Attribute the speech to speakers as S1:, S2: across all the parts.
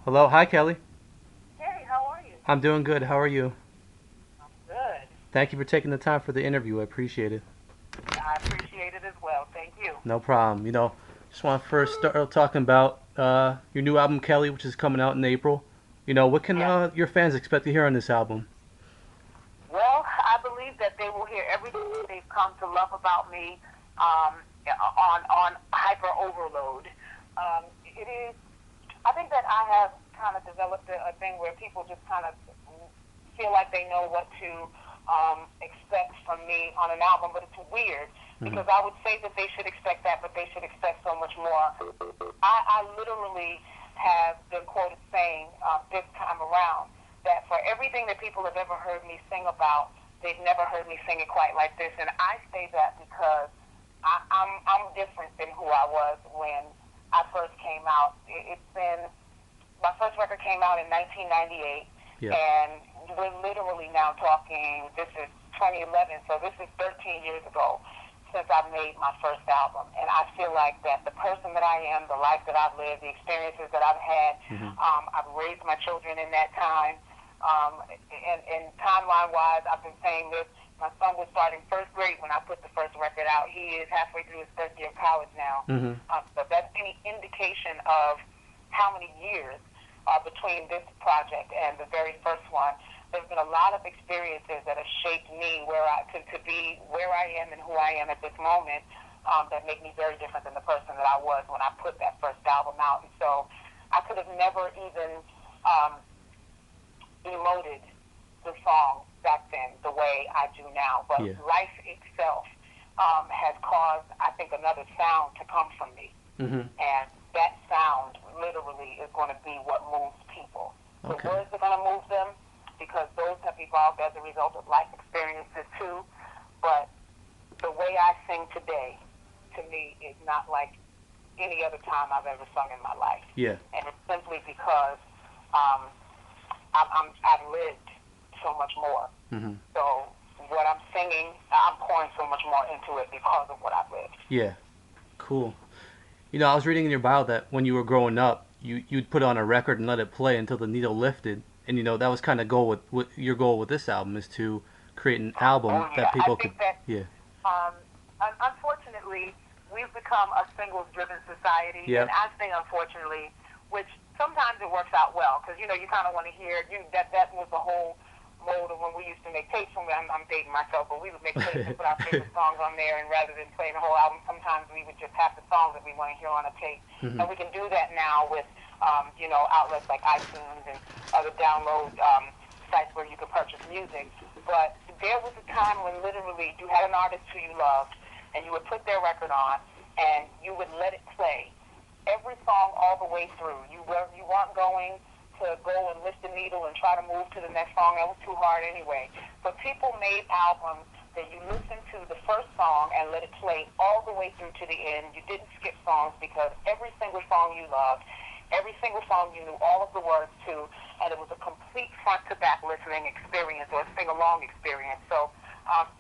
S1: Hello, hi Kelly.
S2: Hey, how are you?
S1: I'm doing good. How are you?
S2: I'm good.
S1: Thank you for taking the time for the interview. I appreciate it.
S2: I appreciate it as well. Thank you.
S1: No problem. Just want to first start talking about your new album, Kelly, which is coming out in April. What can
S2: Yes.
S1: your fans expect to hear on this album?
S2: Well, I believe that they will hear everything they've come to love about me on hyper overload. It is. I think that I have kind of developed a thing where people just kind of feel like they know what to expect from me on an album, but it's weird
S1: Hmm.
S2: because I would say that they should expect that, but they should expect so much more. I literally have been quoted saying this time around that for everything that people have ever heard me sing about, they've never heard me sing it quite like this, and I say that because I'm different than who I was when I first came out. It's been my first record came out in 1998,
S1: Yeah.
S2: and we're literally now talking. This is 2011, so this is 13 years ago since I made my first album, and I feel like that the person that I am, the life that I've lived, the experiences that I've had,
S1: Hmm.
S2: I've raised my children in that time. And timeline-wise, I've been saying this. My son was starting first grade when I put the first record out. He is halfway through his first year of college now.
S1: Hmm.
S2: So that's any indication of how many years between this project and the very first one. There's been a lot of experiences that have shaped me to be where I am and who I am at this moment, that make me very different than the person that I was when I put that first album out. And so I could have never even um, emoted the song back then the way I do now. But
S1: Yeah.
S2: life itself has caused, I think, another sound to come from me.
S1: Hmm.
S2: And that sound literally is going to be what moves people. The
S1: Okay.
S2: words are going to move them because those have evolved as a result of life experiences too. But the way I sing today, to me, is not like any other time I've ever sung in my life.
S1: Yeah.
S2: And it's simply because um, I've lived so much more.
S1: Hmm.
S2: So what I'm singing, I'm pouring so much more into it because of what I've lived.
S1: Yeah. Cool. I was reading in your bio that when you were growing up, you'd put on a record and let it play until the needle lifted, and that was kind of goal with your goal with this album is to create an
S2: Oh
S1: album that
S2: yeah, I
S1: people could.
S2: think that
S1: Yeah.
S2: um, unfortunately we've become a singles-driven society, and
S1: Yep.
S2: I say unfortunately, which sometimes it works out well because you kind of want to hear that was the whole mode of when we used to make tapes. I'm dating myself, but we would make tapes and put our favorite songs on there, and rather than playing the whole album, sometimes we would just have the songs that we want to hear on a tape,
S1: Hmm.
S2: and we can do that now with outlets like iTunes and other download sites where you can purchase music. But there was a time when literally you had an artist who you loved, and you would put their record on, and you would let it play every song all the way through. You weren't going to go and lift the needle and try to move to the next song. That was too hard anyway. But people made albums that you listened to the first song and let it play all the way through to the end. You didn't skip songs because every single song you loved, every single song you knew all of the words to, and it was a complete front-to-back listening experience or sing-along experience. So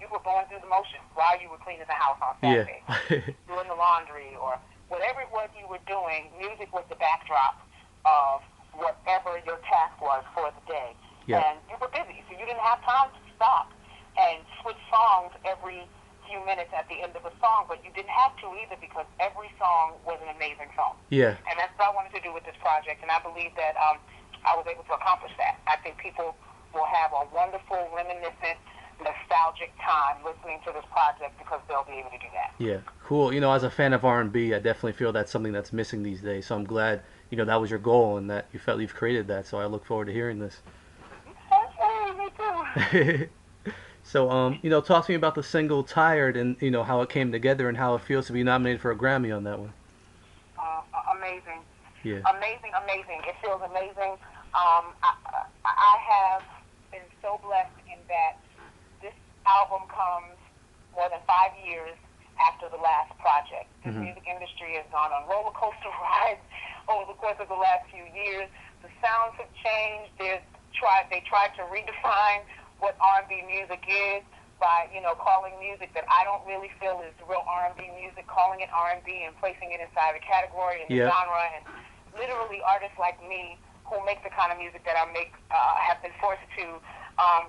S2: you were going through the motions while you were cleaning the house on
S1: Yeah.
S2: Saturday, doing the laundry, or whatever it was you were doing. Music was the backdrop of whatever your task was for the day.
S1: Yep.
S2: And you were busy, so you didn't have time to stop and switch songs every few minutes at the end of a song, but you didn't have to either because every song was an amazing song.
S1: Yeah.
S2: And that's what I wanted to do with this project, and I believe that I was able to accomplish that. I think people will have a wonderful, reminiscent, nostalgic time listening to this project because they'll be able to do that.
S1: Yeah. Cool. As a fan of R&B, I definitely feel that's something that's missing these days. So I'm glad that was your goal and that you felt you've created that. So I look forward to hearing this.
S2: Hey, me too.
S1: So, talk to me about the single "Tired" and how it came together and how it feels to be nominated for a Grammy on that one.
S2: Amazing.
S1: Yeah.
S2: Amazing, amazing. It feels amazing. I have been so blessed in that this album comes more than 5 years after the last project. The
S1: Hmm.
S2: music industry has gone on roller coaster rides over the course of the last few years. The sounds have changed. They tried to redefine what R&B music is by calling music that I don't really feel is real R&B music, calling it R&B and placing it inside a category and the
S1: Yep.
S2: genre, and literally artists like me who make the kind of music that I make have been forced to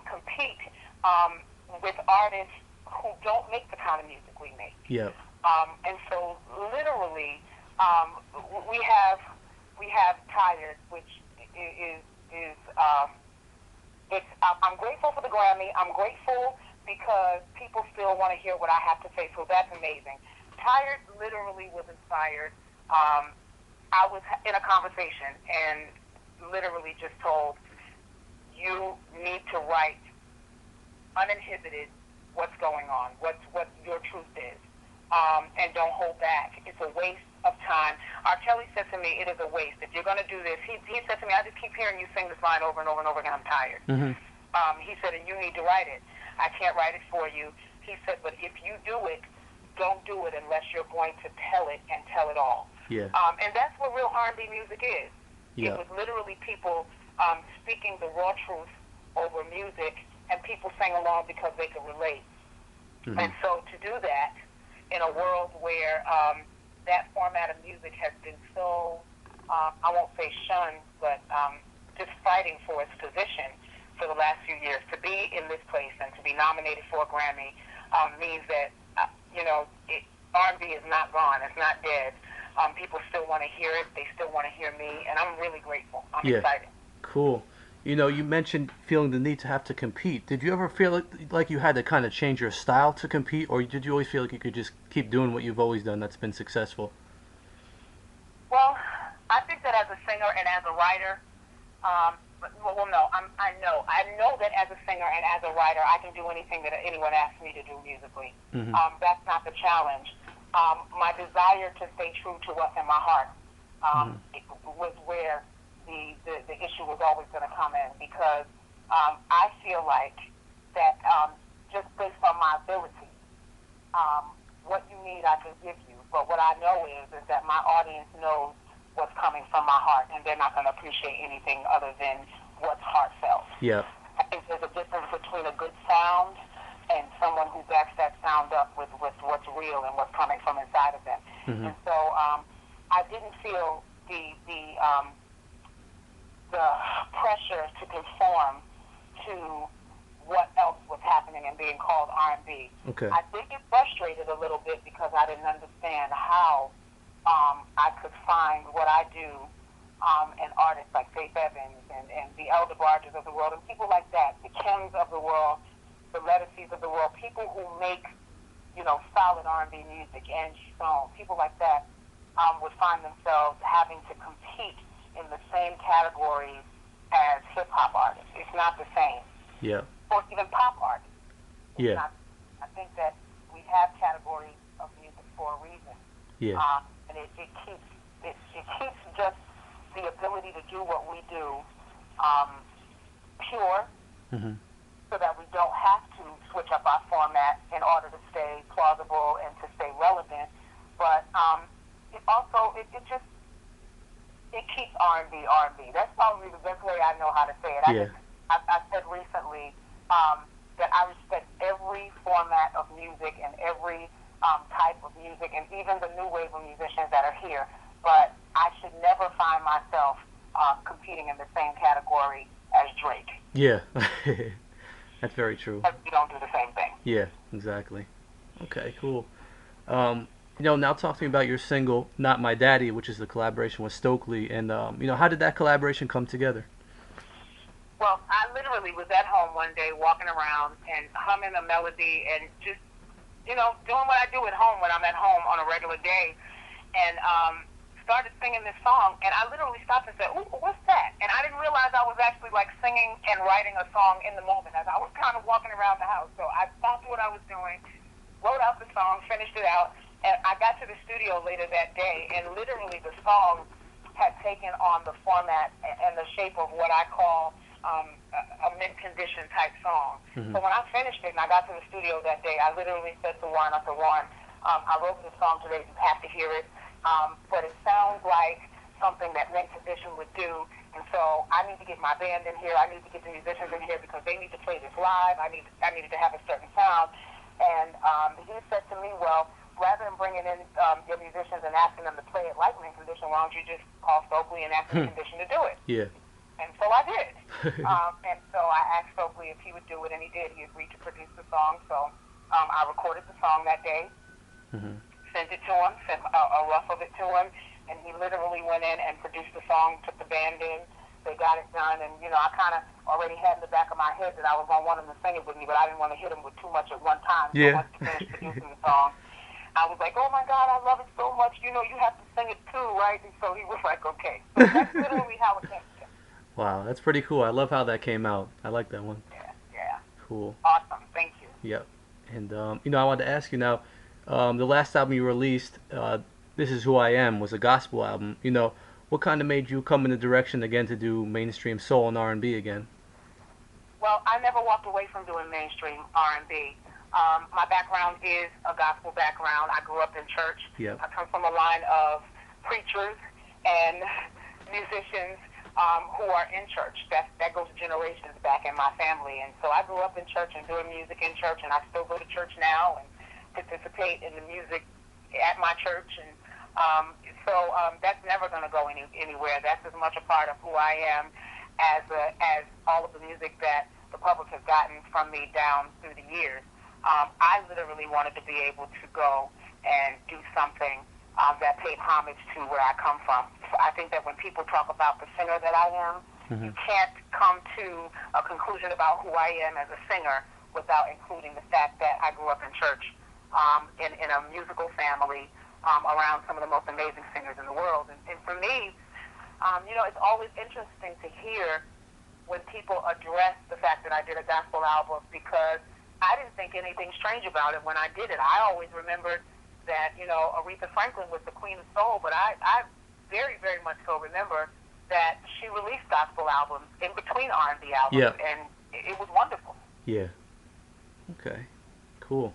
S2: compete with artists who don't make the kind of music we make.
S1: Yeah.
S2: And so literally, we have Tired, which is it's I'm grateful for the Grammy. I'm grateful because people still want to hear what I have to say, so that's amazing. Tired literally was inspired. I was in a conversation and literally just told, you need to write uninhibited what's going on, what your truth is, and don't hold back. It's a waste of time. R. Kelly said to me, it is a waste. If you're going to do this, he said to me, I just keep hearing you sing this line over and over and over again. I'm tired.
S1: Mm-hmm.
S2: He said, and you need to write it. I can't write it for you. He said, but if you do it, don't do it unless you're going to tell it and tell it all.
S1: Yeah.
S2: And that's what real R&B music is.
S1: Yeah.
S2: It was literally people speaking the raw truth over music, and people sang along because they could relate.
S1: Mm-hmm.
S2: And so to do that in a world where that format of music has been so, I won't say shunned, but just fighting for its position for the last few years, to be in this place and to be nominated for a Grammy means that, R&B is not gone. It's not dead. People still want to hear it. They still want to hear me, and I'm really grateful. I'm excited.
S1: Cool. You mentioned feeling the need to have to compete. Did you ever feel like you had to kind of change your style to compete, or did you always feel like you could just keep doing what you've always done that's been successful?
S2: Well, I think that as a singer and as a writer, I know that as a singer and as a writer, I can do anything that anyone asks me to do musically.
S1: Mm-hmm.
S2: That's not the challenge. My desire to stay true to what's in my heart it was where the issue was always going to come in, because I feel like that just based on my ability, what you need I can give you. But what I know is that my audience knows what's coming from my heart, and they're not going to appreciate anything other than what's heartfelt.
S1: Yeah.
S2: I think there's a difference between a good sound and someone who backs that sound up with what's real and what's coming from inside of them.
S1: Mm-hmm.
S2: And so I didn't feel the pressure to conform to what else was happening and being called R&B.
S1: Okay.
S2: I did get frustrated a little bit because I didn't understand how I could find what I do in artists like Faith Evans and the Elder Barges of the world and people like that, the Kims of the world, the Lettuces of the world, people who make, solid R&B music, and Stone, people like that would find themselves having to compete in the same category as hip-hop artists. It's not the same.
S1: Yeah.
S2: Or even pop artists. It's
S1: Yeah.
S2: not, I think that we have categories of music for a reason.
S1: Yeah.
S2: And it keeps just the ability to do what we do pure,
S1: Mm-hmm.
S2: so that we don't have to switch up our format in order to stay plausible and to stay relevant. But it keeps R&B R&B. That's probably the best way I know how to say it.
S1: Yeah.
S2: I said recently that I respect every format of music and every type of music, and even the new wave of musicians that are here. But I should never find myself competing in the same category as Drake.
S1: Yeah. That's very true.
S2: Because we don't do the same thing.
S1: Yeah, exactly. Okay, cool. Now talk to me about your single, Not My Daddy, which is the collaboration with Stokeley, and, how did that collaboration come together?
S2: Well, I literally was at home one day walking around and humming a melody and just, doing what I do at home when I'm at home on a regular day, and started singing this song, and I literally stopped and said, ooh, what's that? And I didn't realize I was actually singing and writing a song in the moment as I was kind of walking around the house. So I stopped what I was doing, wrote out the song, finished it out, and I got to the studio later that day, and literally the song had taken on the format and the shape of what I call a mid-condition type song.
S1: Mm-hmm.
S2: So when I finished it and I got to the studio that day, I literally said to Warren, I wrote this song today, you have to hear it. But it sounds like something that Mint Condition would do, and so I need to get my band in here. I need to get the musicians in here because they need to play this live. I needed to have a certain sound, and he said to me, well, rather than bringing in your musicians and asking them to play it like Mint Condition, why don't you just call Stokeley and ask Mint Condition to do it?
S1: Yeah.
S2: And so I did. And so I asked Stokeley if he would do it, and he did. He agreed to produce the song. So I recorded the song that day,
S1: Hmm.
S2: sent it to him, sent a rough of it to him, and he literally went in and produced the song, took the band in. They got it done, and, I kind of already had in the back of my head that I was going to want him to sing it with me, but I didn't want to hit him with too much at one time. So
S1: Yeah.
S2: once he finished producing the song, I was like, oh my God, I love it so much. You have to sing it too, right? And so he was like, okay. So that's literally how it came together.
S1: Wow, that's pretty cool. I love how that came out. I like that one.
S2: Yeah, yeah.
S1: Cool.
S2: Awesome. Thank you.
S1: Yep. And I wanted to ask you now, the last album you released, "This Is Who I Am," was a gospel album. What kind of made you come in the direction again to do mainstream soul and R&B again?
S2: Well, I never walked away from doing mainstream R&B. My background is a gospel background. I grew up in church.
S1: Yep.
S2: I come from a line of preachers and musicians who are in church. That goes generations back in my family. And so I grew up in church and doing music in church, and I still go to church now and participate in the music at my church. And so that's never going to go anywhere. That's as much a part of who I am as all of the music that the public has gotten from me down through the years. I literally wanted to be able to go and do something that paid homage to where I come from. So I think that when people talk about the singer that I am,
S1: Hmm.
S2: you can't come to a conclusion about who I am as a singer without including the fact that I grew up in church in a musical family around some of the most amazing singers in the world. And for me, it's always interesting to hear when people address the fact that I did a gospel album, because I didn't think anything strange about it when I did it. I always remembered that, Aretha Franklin was the queen of soul, but I very, very much so remember that she released gospel albums in between R&B albums,
S1: Yeah.
S2: and it was wonderful.
S1: Yeah. Okay. Cool.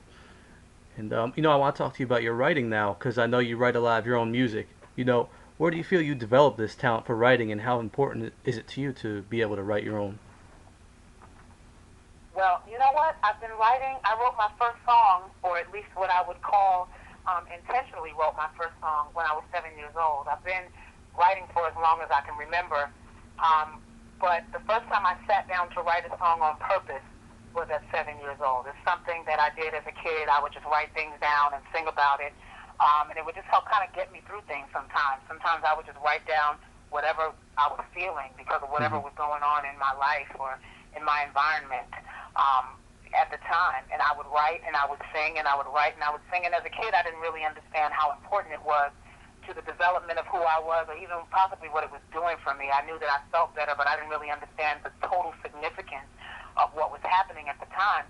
S1: And I want to talk to you about your writing now, because I know you write a lot of your own music. Where do you feel you developed this talent for writing, and how important is it to you to be able to write your own?
S2: Well, you know what? I wrote my first song, or at least what I would call intentionally wrote my first song when I was 7 years old. I've been writing for as long as I can remember. But the first time I sat down to write a song on purpose was at 7 years old. It's something that I did as a kid. I would just write things down and sing about it. And it would just help kind of get me through things sometimes. Sometimes I would just write down whatever I was feeling because of whatever was going on in my life or in my environment at the time. And I would write and I would sing and I would write and I would sing. And as a kid, I didn't really understand how important it was to the development of who I was, or even possibly what it was doing for me. I knew that I felt better, but I didn't really understand the total significance of what was happening at the time.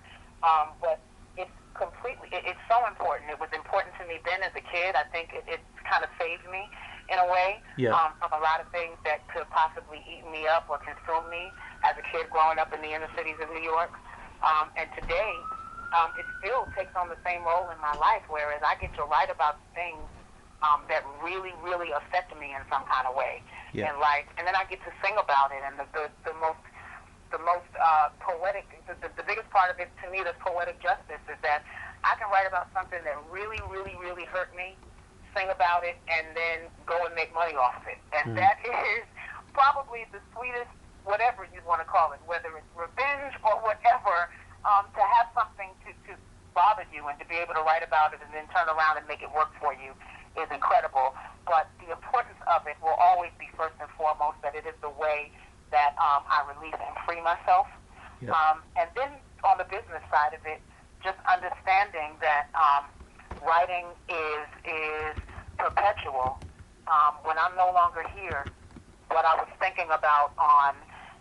S2: But it's so important. It was important to me then as a kid. I think it kind of saved me in a way from a lot of things that could possibly eat me up or consume me as a kid growing up in the inner cities of New York. And today, it still takes on the same role in my life, whereas I get to write about things that really, really affect me in some kind of way in life. And then I get to sing about it. And the most poetic, the biggest part of it to me, that's poetic justice, is that I can write about something that really, really, really hurt me, sing about it, and then go and make money off of it. And that is probably the sweetest, whatever you want to call it, whether it's revenge or whatever, to have something to bother you and to be able to write about it and then turn around and make it work for you is incredible. But the importance of it will always be first and foremost that it is the way that I release and free myself. And then on the business side of it, just understanding that writing is perpetual. When I'm no longer here, what I was thinking about on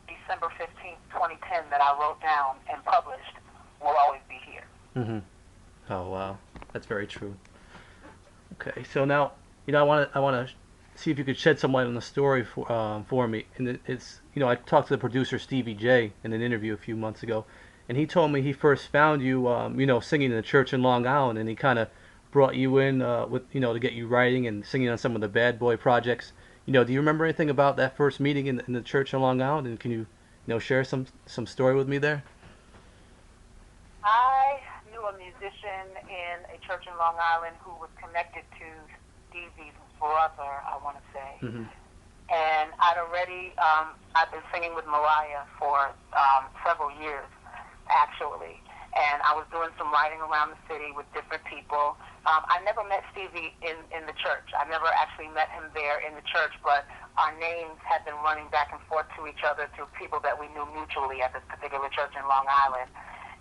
S2: December 15th, 2010 that I wrote down and published will always be here.
S1: Mm-hmm. Oh wow, that's very true. Okay, so now I want to see if you could shed some light on the story for me. And it's I talked to the producer Stevie J in an interview a few months ago, and he told me he first found you singing in the church in Long Island, and he kind of brought you in with to get you writing and singing on some of the Bad Boy projects. Do you remember anything about that first meeting in the church in Long Island? And can you share some story with me there?
S2: I knew a musician in a church in Long Island who was connected to Stevie's brother, I want to say. And I've been singing with Mariah for several years, actually. And I was doing some writing around the city with different people. I never met Stevie in the church. I never actually met him there in the church, but our names had been running back and forth to each other through people that we knew mutually at this particular church in Long Island.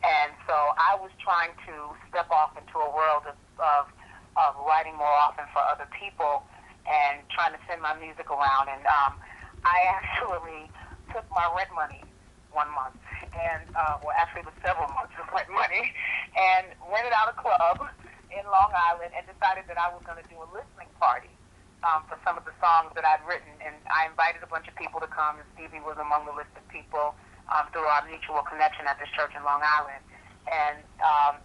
S2: And so I was trying to step off into a world of writing more often for other people and trying to send my music around. And I actually took my rent money one month, and well, actually it was several months of rent money, and rented out a club in Long Island and decided that I was going to do a listening party for some of the songs that I'd written. And I invited a bunch of people to come, and Stevie was among the list of people through our mutual connection at this church in Long Island. And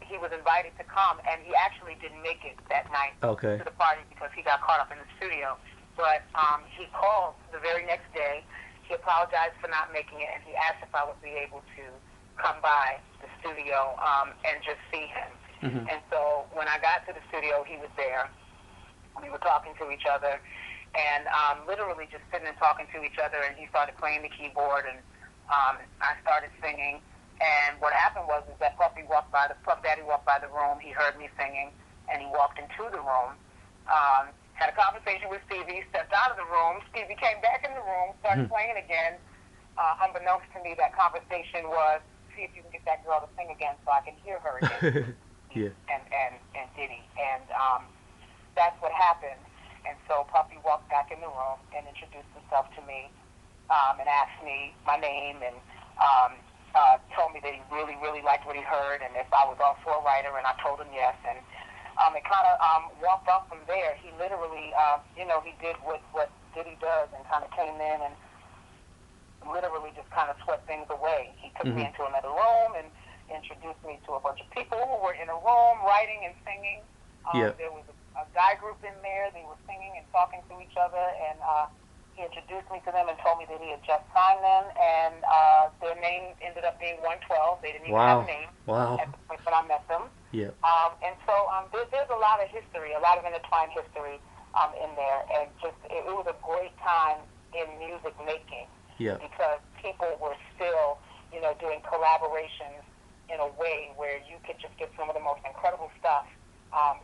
S2: he was invited to come, and he actually didn't make it that night to the party because he got caught up in the studio. But he called the very next day. He apologized for not making it, and he asked if I would be able to come by the studio and just see him. Mm-hmm. And so when I got to the studio, he was there. We were talking to each other, and literally just sitting and talking to each other, and he started playing the keyboard, and I started singing. And what happened was is that Puff Daddy walked by the room. He heard me singing, and he walked into the room. Had a conversation with Stevie, stepped out of the room. Stevie came back in the room, started playing again. Unbeknownst to me, that conversation was, see if you can get that girl to sing again so I can hear her again.
S1: Yeah.
S2: And Diddy. And that's what happened. And so Puffy walked back in the room and introduced himself to me and asked me my name and told me that he really, really liked what he heard and if I was also a writer, and I told him yes. And it kind of walked off from there. He literally, he did what Diddy does and kind of came in and literally just kind of swept things away. He took me into another room and introduced me to a bunch of people who were in a room writing and singing. There was a guy group in there. They were singing and talking to each other, and he introduced me to them and told me that he had just signed them, and their name ended up being 112. They didn't even have a name at the point when I met them.
S1: Yeah.
S2: And so there's a lot of history, a lot of intertwined history in there, and just it was a great time in music making because people were still, doing collaborations in a way where you could just get some of the most incredible stuff.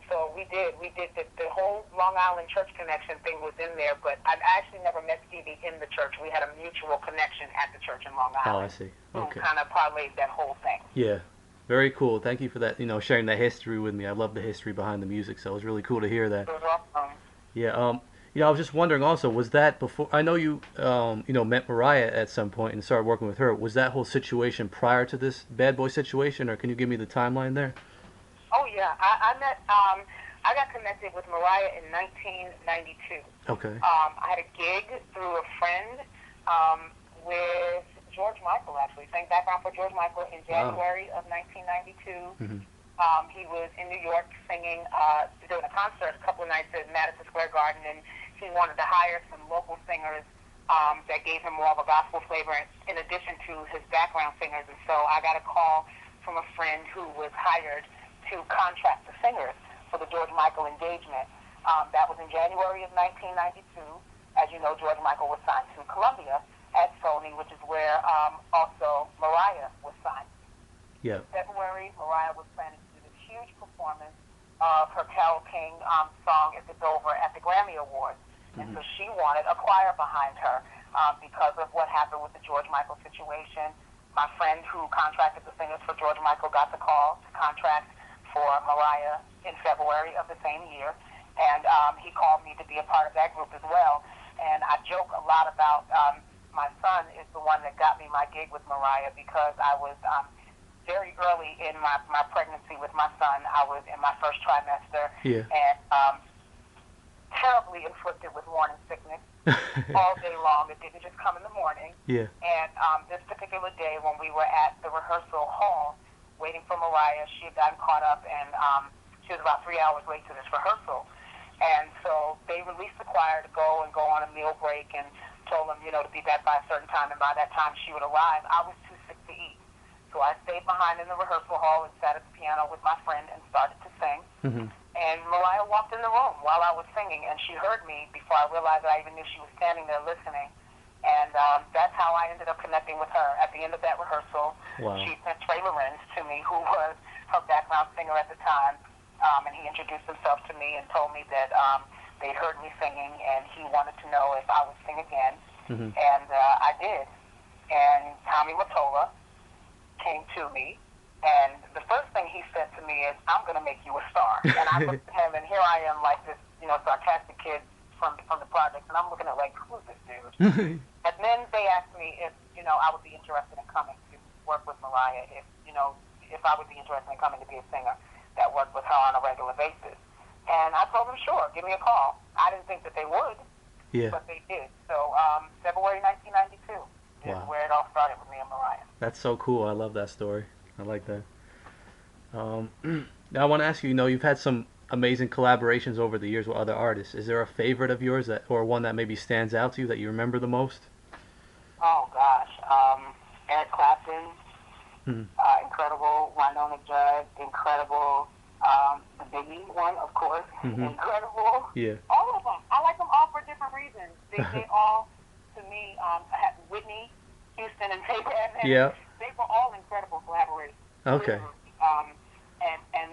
S2: So we did the whole Long Island church connection thing was in there, but I actually never met Stevie in the church. We had a mutual connection at the church in Long Island.
S1: Oh, I see. Okay.
S2: Who kind of parlayed that whole thing.
S1: Yeah. Very cool. Thank you for that, sharing that history with me. I love the history behind the music, so it was really cool to hear that.
S2: You're welcome.
S1: Yeah. I was just wondering also, was that before, I know you, met Mariah at some point and started working with her. Was that whole situation prior to this Bad Boy situation, or can you give me the timeline there?
S2: Oh, yeah. I got connected with Mariah in 1992.
S1: Okay.
S2: I had a gig through a friend with George Michael, actually. Sang background for George Michael in January of 1992. He was in New York singing, doing a concert a couple of nights at Madison Square Garden, and he wanted to hire some local singers that gave him more of a gospel flavor in addition to his background singers. And so I got a call from a friend who was hired to contract the singers for the George Michael engagement. That was in January of 1992. As you know, George Michael was signed to Columbia at Sony, which is where also Mariah was signed.
S1: Yeah.
S2: In February, Mariah was planning to do this huge performance of her Carole King song, If It's Over, at the Grammy Awards. And so she wanted a choir behind her because of what happened with the George Michael situation. My friend who contracted the singers for George Michael got the call to contract for Mariah in February of the same year, and he called me to be a part of that group as well. And I joke a lot about my son is the one that got me my gig with Mariah because I was very early in my pregnancy with my son. I was in my first trimester and terribly inflicted with morning sickness all day long. It didn't just come in the morning.
S1: Yeah.
S2: And this particular day when we were at the rehearsal hall waiting for Mariah, she had gotten caught up, and she was about 3 hours late to this rehearsal. And so they released the choir to go on a meal break and told them, to be back by a certain time, and by that time she would arrive. I was too sick to eat. So I stayed behind in the rehearsal hall and sat at the piano with my friend and started to sing. And Mariah walked in the room while I was singing, and she heard me before I realized I even knew she was standing there listening. And that's how I ended up connecting with her. At the end of that rehearsal,
S1: Wow.
S2: she sent Trey Lorenz to me, who was her background singer at the time, and he introduced himself to me and told me that they'd heard me singing, and he wanted to know if I would sing again.
S1: Mm-hmm.
S2: And I did. And Tommy Mottola came to me, and the first thing he said to me is, "I'm going to make you a star." And I looked at him, and here I am, like this, sarcastic kid from the project, and I'm looking at like, who's this dude? And then they asked me if I would be interested in coming to work with Mariah, if I would be interested in coming to be a singer that worked with her on a regular basis. And I told them, sure, give me a call. I didn't think that they would,
S1: Yeah.
S2: but they did. So February 1992 is
S1: Wow.
S2: where it all started with me and Mariah.
S1: That's so cool. I love that story. I like that. Now I want to ask you, you've had some amazing collaborations over the years with other artists. Is there a favorite of yours or one that maybe stands out to you that you remember the most?
S2: Oh, gosh. Eric Clapton,
S1: Hmm.
S2: incredible. Winona Judd, incredible. The Biggie one, of course, incredible.
S1: Yeah.
S2: All of them. I like them all for different reasons. They all, to me, Whitney Houston and Tate Edmonds,
S1: Yeah.
S2: they were all incredible collaborators.
S1: Okay.
S2: And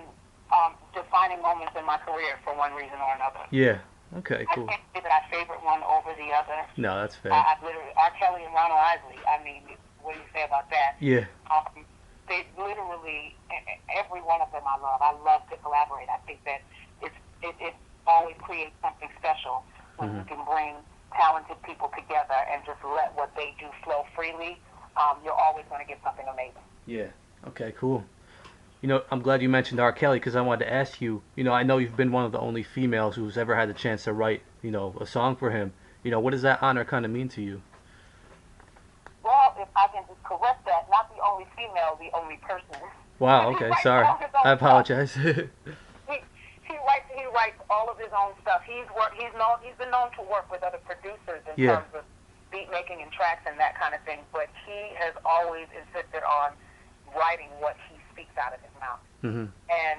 S2: defining moments in my career for one reason or another.
S1: Yeah. Okay, cool.
S2: I can't say that I favorite one over the other.
S1: No, that's fair.
S2: I literally, R. Kelly and Ronald Isley, I mean, what do you say about that?
S1: Yeah.
S2: They literally, every one of them I love. I love to collaborate. I think that it always creates something special when you can bring talented people together and just let what they do flow freely. You're always going to get something amazing.
S1: Yeah. Okay, cool. I'm glad you mentioned R. Kelly because I wanted to ask you, I know you've been one of the only females who's ever had the chance to write, a song for him. What does that honor kind of mean to you?
S2: Well, if I can just correct that, not the only female, the only person.
S1: Wow, okay, sorry. I apologize.
S2: He writes all of his own stuff. He's been known to work with other producers in terms of beat making and tracks and that kind of thing, but he has always insisted on writing what he speaks out of his mouth.
S1: Mm-hmm.
S2: And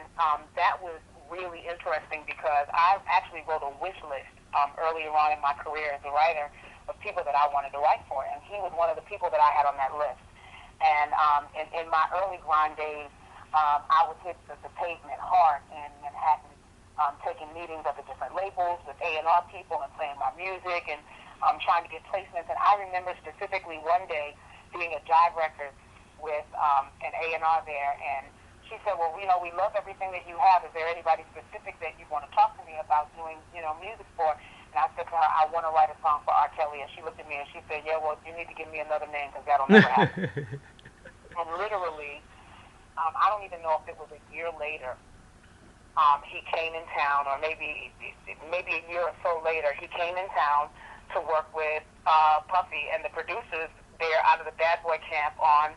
S2: that was really interesting because I actually wrote a wish list earlier on in my career as a writer of people that I wanted to write for, and he was one of the people that I had on that list. And in my early grind days, I would hit the pavement hard in Manhattan, taking meetings at the different labels with A&R people and playing my music and trying to get placements. And I remember specifically one day doing a Jive Records with an A&R there, and she said, well, we love everything that you have. Is there anybody specific that you want to talk to me about doing, music for? And I said to her, I want to write a song for R. Kelly. And she looked at me and she said, yeah, well, you need to give me another name because that'll never happen. And literally, I don't even know if it was a year later, he came in town, or maybe a year or so later, he came in town to work with Puffy and the producers there out of the Bad Boy camp on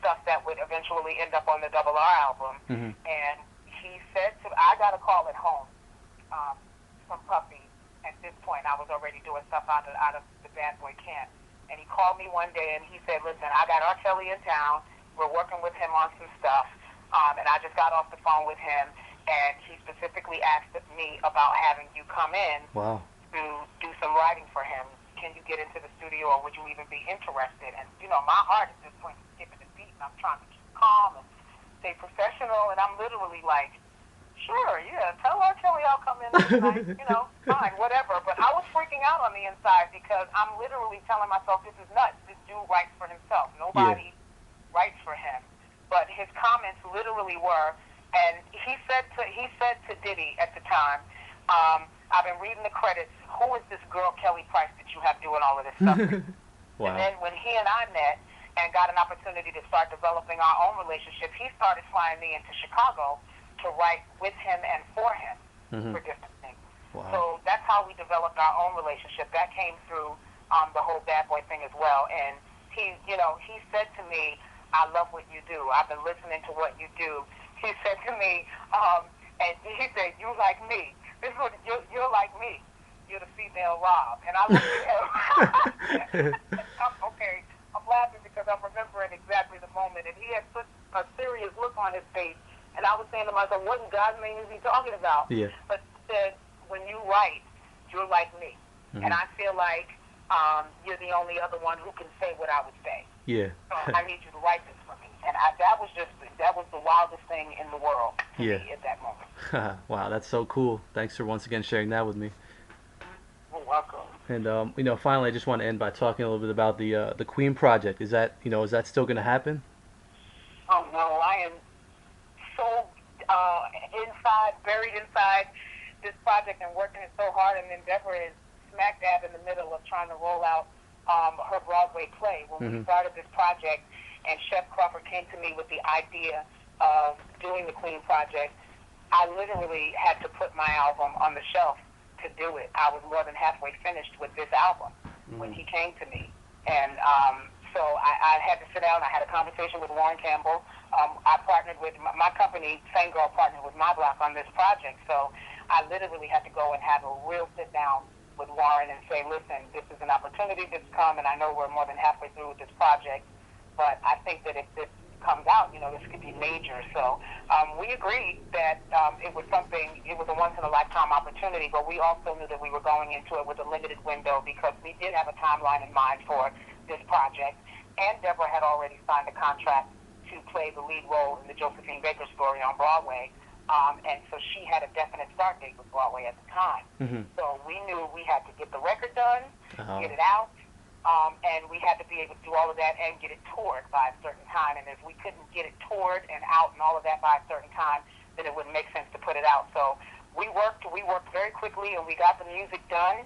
S2: stuff that would eventually end up on the Double R album.
S1: Mm-hmm.
S2: And he said I got a call at home from Puffy. At this point, I was already doing stuff out of the Bad Boy camp. And he called me one day and he said, listen, I got R. Kelly in town. We're working with him on some stuff. And I just got off the phone with him. And he specifically asked me about having you come in to do some writing for him. Can you get into the studio, or would you even be interested? And, my heart at this point is skipping a beat, and I'm trying to keep calm and stay professional. And I'm literally like, sure, yeah, tell R. Kelly I'll come in tonight, fine, whatever. But I was freaking out on the inside because I'm literally telling myself, this is nuts. This dude writes for himself. Nobody writes for him. But his comments literally were, and he said to Diddy at the time, I've been reading the credits. Who is this girl Kelly Price that you have doing all of this stuff with?
S1: Wow.
S2: And then when he and I met and got an opportunity to start developing our own relationship, he started flying me into Chicago to write with him and for him for different things.
S1: Wow.
S2: So that's how we developed our own relationship. That came through the whole Bad Boy thing as well. And he said to me, I love what you do. I've been listening to what you do. He said to me, and he said, you like me. This is what you're like me. You're the female Rob. And I looked at him. I'm laughing because I'm remembering exactly the moment. And he had such a serious look on his face. And And I was saying to myself, what in God's name is he talking about?
S1: Yeah.
S2: But he said, when you write, you're like me.
S1: Mm-hmm.
S2: And I feel like you're the only other one who can say what I would say.
S1: Yeah.
S2: So I need you to write this for me. And that was the wildest thing in the world to
S1: Yeah.
S2: me at that moment.
S1: Wow, that's so cool. Thanks for once again sharing that with me.
S2: You're welcome.
S1: And finally, I just want to end by talking a little bit about the Queen project. Is that still going to happen?
S2: Oh no, I am so buried inside this project and working it so hard. And then Deborah is smack dab in the middle of trying to roll out her Broadway play. When we started this project, and Chef Crawford came to me with the idea of doing the Queen project, I literally had to put my album on the shelf to do it. I was more than halfway finished with this album when he came to me. And so I had to sit down. I had a conversation with Warren Campbell. I partnered with my company, Same Girl, partnered with My Block on this project. So I literally had to go and have a real sit down with Warren and say, listen, this is an opportunity that's come, and I know we're more than halfway through with this project, but I think that if this comes out, this could be major. So we agreed that it was a once-in-a-lifetime opportunity, but we also knew that we were going into it with a limited window because we did have a timeline in mind for this project, and Deborah had already signed a contract to play the lead role in the Josephine Baker story on Broadway, and so she had a definite start date with Broadway at the time. So we knew we had to get the record done, get it out, and we had to be able to do all of that and get it toured by a certain time. And if we couldn't get it toured and out and all of that by a certain time, then it wouldn't make sense to put it out. So we worked very quickly, and we got the music done.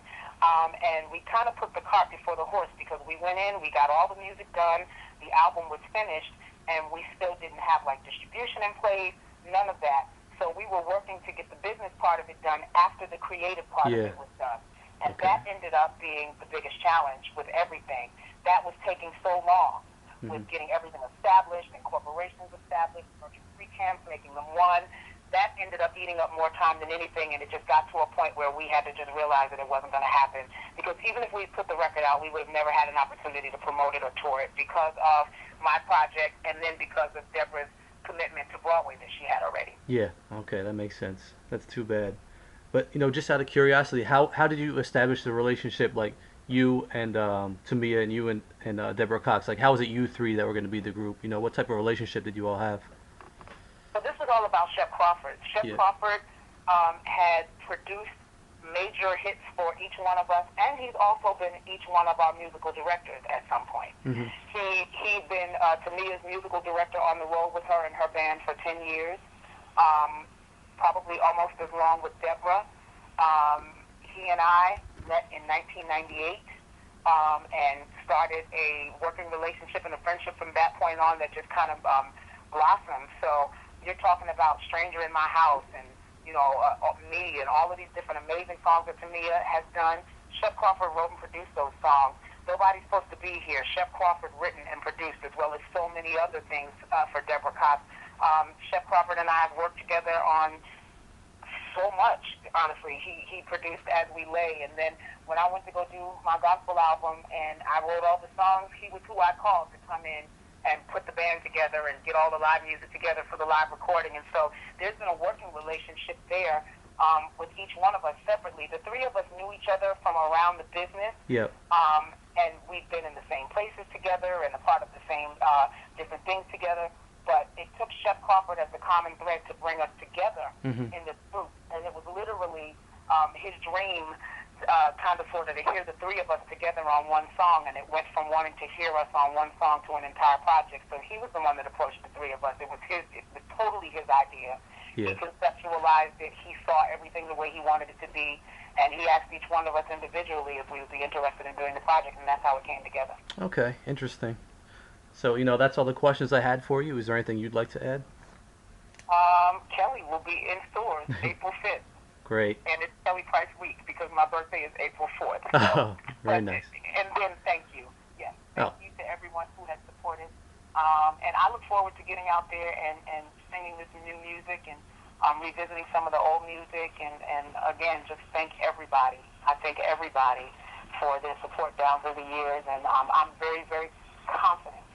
S2: And we kind of put the cart before the horse because we went in, we got all the music done, the album was finished, and we still didn't have distribution in place, none of that. So we were working to get the business part of it done after the creative part of it was done. And that ended up being the biggest challenge with everything. That was taking so long with getting everything established and corporations established, working three camps, making them one. That ended up eating up more time than anything, and it just got to a point where we had to just realize that it wasn't going to happen. Because even if we put the record out, we would have never had an opportunity to promote it or tour it because of my project and then because of Deborah's commitment to Broadway that she had already.
S1: Yeah, okay, that makes sense. That's too bad. But just out of curiosity, how did you establish the relationship, like you and Tamia and you and Deborah Cox? Like, how was it you three that were going to be the group? What type of relationship did you all have?
S2: So this is all about Chef Crawford. Chef Crawford had produced major hits for each one of us, and he's also been each one of our musical directors at some point. He'd been Tamia's musical director on the road with her and her band for 10 years. Probably almost as long with Deborah. He and I met in 1998 and started a working relationship and a friendship from that point on that just kind of blossomed. So you're talking about Stranger in My House and, Me and all of these different amazing songs that Tamia has done. Chef Crawford wrote and produced those songs. Nobody's Supposed to Be Here. Chef Crawford written and produced, as well as so many other things for Deborah Cox. Chef Crawford and I have worked together on so much, honestly. He produced As We Lay, and then when I went to go do my gospel album and I wrote all the songs, he was who I called to come in and put the band together and get all the live music together for the live recording. And so there's been a working relationship there with each one of us separately. The three of us knew each other from around the business.
S1: Yep.
S2: And we've been in the same places together and a part of the same different things together. But it took Chef Crawford as the common thread to bring us together in this group. And it was literally his dream kind of sort of to hear the three of us together on one song. And it went from wanting to hear us on one song to an entire project. So he was the one that approached the three of us. It was totally his idea. Yeah. He conceptualized it. He saw everything the way he wanted it to be. And he asked each one of us individually if we would be interested in doing the project. And that's how it came together.
S1: Okay, interesting. So, that's all the questions I had for you. Is there anything you'd like to add?
S2: Kelly will be in stores April 5th.
S1: Great.
S2: And it's Kelly Price Week because my birthday is April 4th. So,
S1: oh, very nice.
S2: And then thank you. Yes. Thank you to everyone who has supported. And I look forward to getting out there and singing this new music and revisiting some of the old music. And again, just thank everybody. I thank everybody for their support down through the years. And I'm very, very confident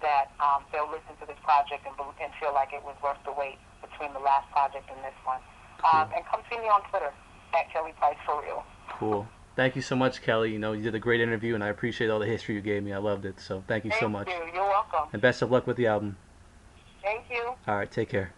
S2: that they'll listen to this project and feel like it was worth the wait. It's between the last project and this one.
S1: Cool.
S2: And come see me on Twitter at Kelly Price for real.
S1: Cool. Thank you so much, Kelly. You know, you did a great interview, and I appreciate all the history you gave me. I loved it. So thank you so
S2: Thank
S1: much.
S2: you. You're welcome.
S1: And best of luck with the album.
S2: Thank you.
S1: All right, take care.